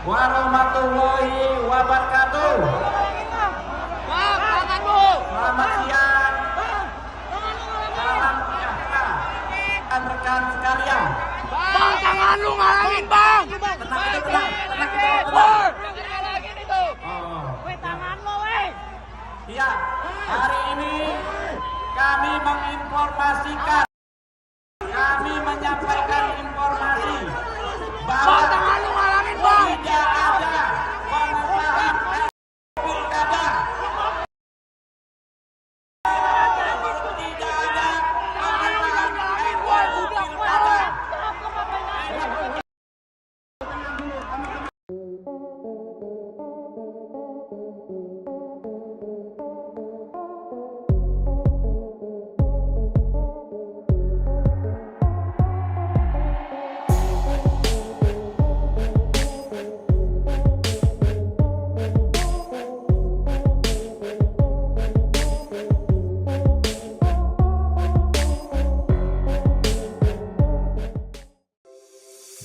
warahmatullahi wabarakatuh. Selamat siang. Salam sejahtera rekan-rekan sekalian. Bang, tangan lu ngalangin, Bang. Tenang itu, tenang itu. Tangan lu, weh. Iya, hari ini kami menginformasikan, kami menyampaikan informasi Bang, bahwa tangan lu ngalangin, Bang. tidak ada pengesahan pilkada. Tidak ada pengesahan pilkada.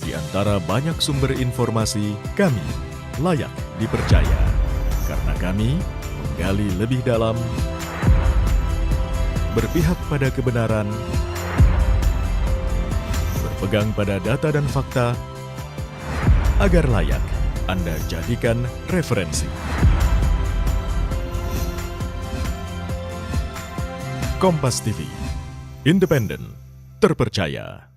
Di antara banyak sumber informasi, kami layak dipercaya. Karena kami menggali lebih dalam, berpihak pada kebenaran, berpegang pada data dan fakta, agar layak Anda jadikan referensi. Kompas TV, independen, terpercaya.